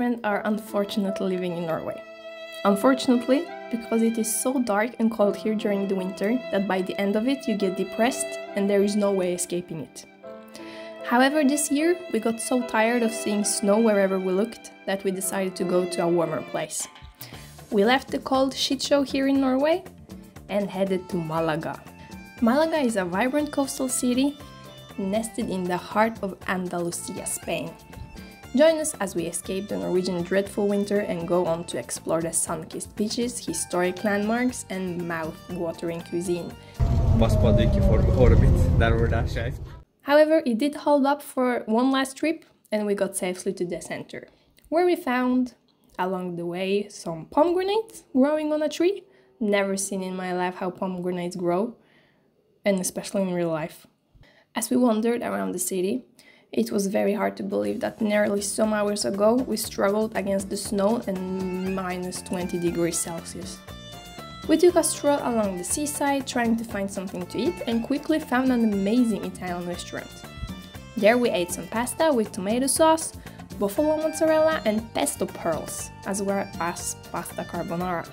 friend are unfortunately living in Norway. Unfortunately, because it is so dark and cold here during the winter that by the end of it you get depressed and there is no way escaping it. However, this year we got so tired of seeing snow wherever we looked that we decided to go to a warmer place. We left the cold shit show here in Norway and headed to Malaga. Malaga is a vibrant coastal city nested in the heart of Andalusia, Spain. Join us as we escape the Norwegian dreadful winter and go on to explore the sun-kissed beaches, historic landmarks and mouth-watering cuisine. However, it did hold up for one last trip and we got safely to the center, where we found, along the way, some pomegranates growing on a tree. Never seen in my life how pomegranates grow, and especially in real life. As we wandered around the city, it was very hard to believe that nearly some hours ago we struggled against the snow and minus 20 degrees Celsius. We took a stroll along the seaside trying to find something to eat and quickly found an amazing Italian restaurant. There we ate some pasta with tomato sauce, buffalo mozzarella and pesto pearls, as well as pasta carbonara.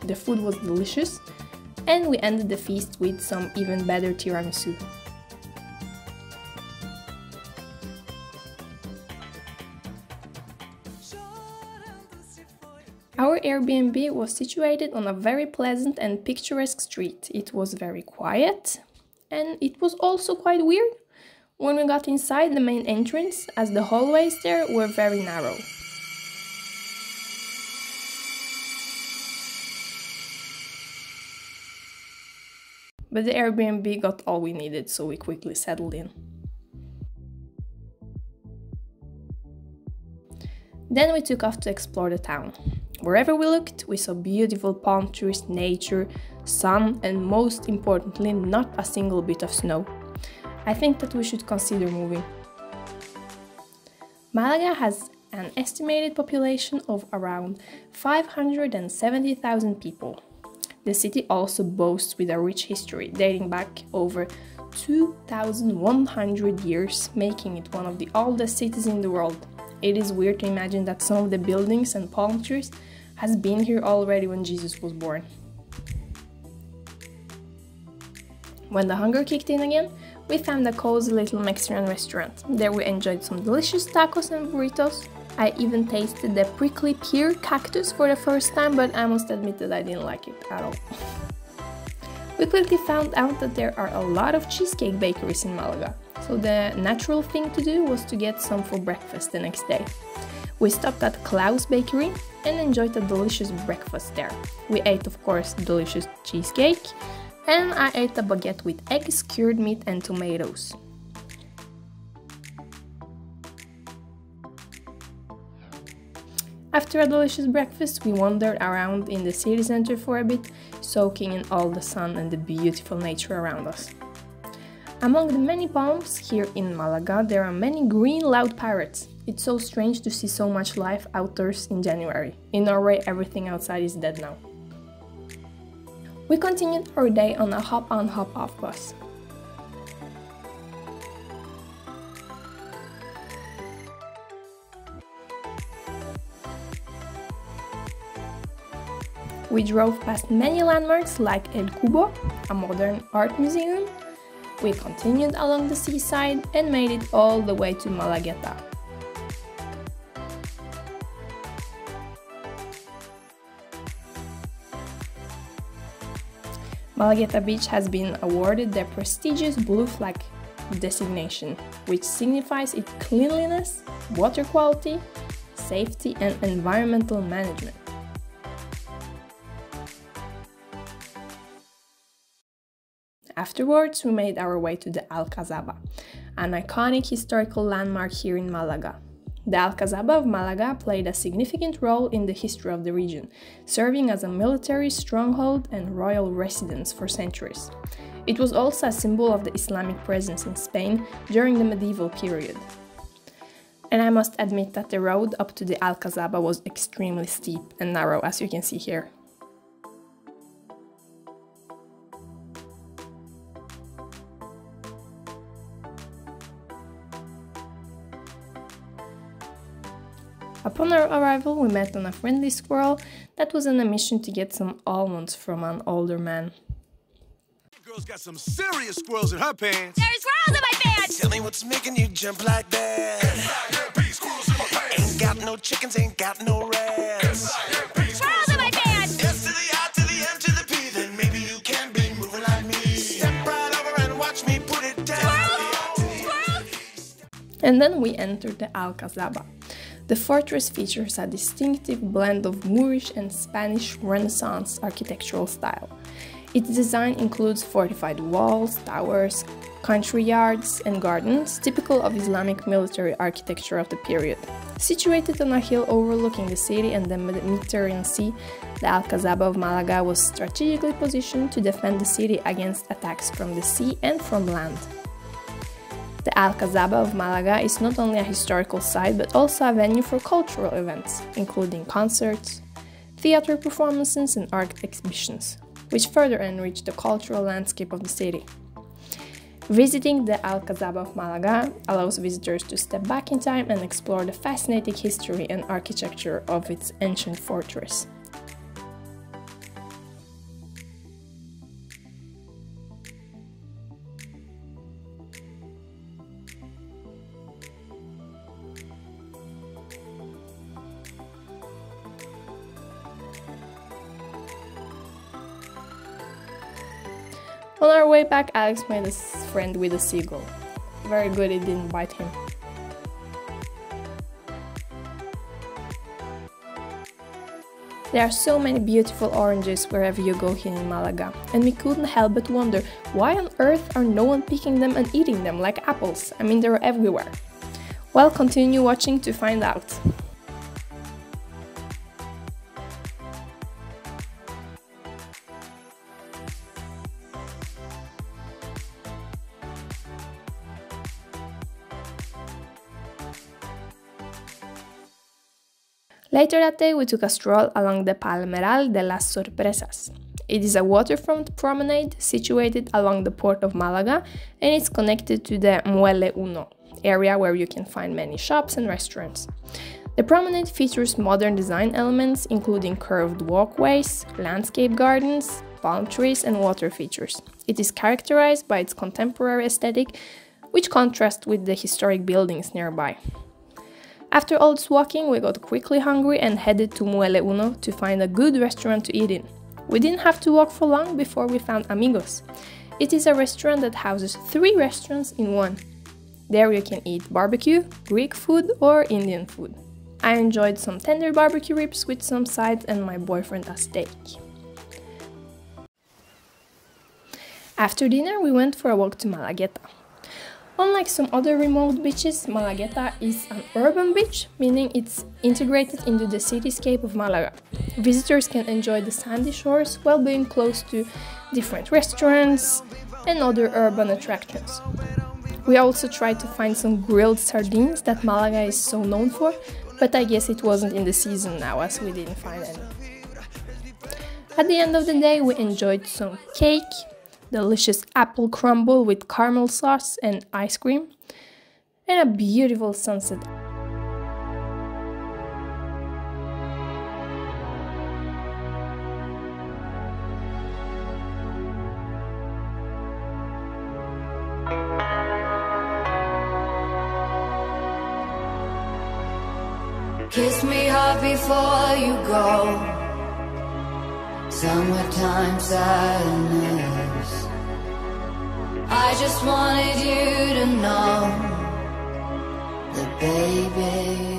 The food was delicious and we ended the feast with some even better tiramisu. Our Airbnb was situated on a very pleasant and picturesque street. It was very quiet and it was also quite weird when we got inside the main entrance, as the hallways there were very narrow. But the Airbnb got all we needed, so we quickly settled in. Then we took off to explore the town. Wherever we looked, we saw beautiful palm trees, nature, sun, and most importantly, not a single bit of snow. I think that we should consider moving. Malaga has an estimated population of around 570,000 people. The city also boasts with a rich history dating back over 2,100 years, making it one of the oldest cities in the world. It is weird to imagine that some of the buildings and palm trees has been here already when Jesus was born. When the hunger kicked in again, we found a cozy little Mexican restaurant. There we enjoyed some delicious tacos and burritos. I even tasted the prickly pear cactus for the first time, but I must admit that I didn't like it at all. We quickly found out that there are a lot of cheesecake bakeries in Malaga, so the natural thing to do was to get some for breakfast the next day. We stopped at Klaus Bakery and enjoyed a delicious breakfast there. We ate, of course, delicious cheesecake, and I ate a baguette with eggs, cured meat and tomatoes. After a delicious breakfast, we wandered around in the city center for a bit, soaking in all the sun and the beautiful nature around us. Among the many palms here in Malaga, there are many green loud parrots. It's so strange to see so much life outdoors in January. In Norway, everything outside is dead now. We continued our day on a hop-on hop-off bus. We drove past many landmarks like El Cubo, a modern art museum. We continued along the seaside and made it all the way to Malagueta. Malagueta Beach has been awarded the prestigious Blue Flag designation, which signifies its cleanliness, water quality, safety and environmental management. Afterwards, we made our way to the Alcazaba, an iconic historical landmark here in Malaga. The Alcazaba of Malaga played a significant role in the history of the region, serving as a military stronghold and royal residence for centuries. It was also a symbol of the Islamic presence in Spain during the medieval period. And I must admit that the road up to the Alcazaba was extremely steep and narrow, as you can see here. Upon our arrival, we met on a friendly squirrel that was on a mission to get some almonds from an older man. Girl's got some serious squirrels in her pants. There's squirrels in my pants! Tell me what's making you jump like that. Ain't got no chickens, ain't got no rats. Squirrels in my pants! S to the I to the M to the P, then maybe you can be moving like me. Step right over and watch me put it down. And then we entered the Alcazaba. The fortress features a distinctive blend of Moorish and Spanish Renaissance architectural style. Its design includes fortified walls, towers, country yards, and gardens, typical of Islamic military architecture of the period. Situated on a hill overlooking the city and the Mediterranean Sea, the Alcazaba of Malaga was strategically positioned to defend the city against attacks from the sea and from land. The Alcazaba of Malaga is not only a historical site but also a venue for cultural events, including concerts, theater performances and art exhibitions, which further enrich the cultural landscape of the city. Visiting the Alcazaba of Malaga allows visitors to step back in time and explore the fascinating history and architecture of its ancient fortress. On our way back, Alex made a friend with a seagull. Very good, it didn't bite him. There are so many beautiful oranges wherever you go here in Malaga, and we couldn't help but wonder why on earth are no one picking them and eating them like apples? I mean, they're everywhere. Well, continue watching to find out. Later that day, we took a stroll along the Palmeral de las Sorpresas. It is a waterfront promenade situated along the port of Malaga, and it's connected to the Muelle Uno area where you can find many shops and restaurants. The promenade features modern design elements including curved walkways, landscape gardens, palm trees and water features. It is characterized by its contemporary aesthetic, which contrasts with the historic buildings nearby. After all this walking, we got quickly hungry and headed to Muelle Uno to find a good restaurant to eat in. We didn't have to walk for long before we found Amigos. It is a restaurant that houses 3 restaurants in one. There you can eat barbecue, Greek food or Indian food. I enjoyed some tender barbecue ribs with some sides and my boyfriend a steak. After dinner, we went for a walk to Malagueta. Unlike some other remote beaches, Malagueta is an urban beach, meaning it's integrated into the cityscape of Malaga. Visitors can enjoy the sandy shores while being close to different restaurants and other urban attractions. We also tried to find some grilled sardines that Malaga is so known for, but I guess it wasn't in the season now as we didn't find any. At the end of the day, we enjoyed some cake, delicious apple crumble with caramel sauce and ice cream, and a beautiful sunset. Kiss me hard before you go. Summertime sadness. I just wanted you to know that, baby,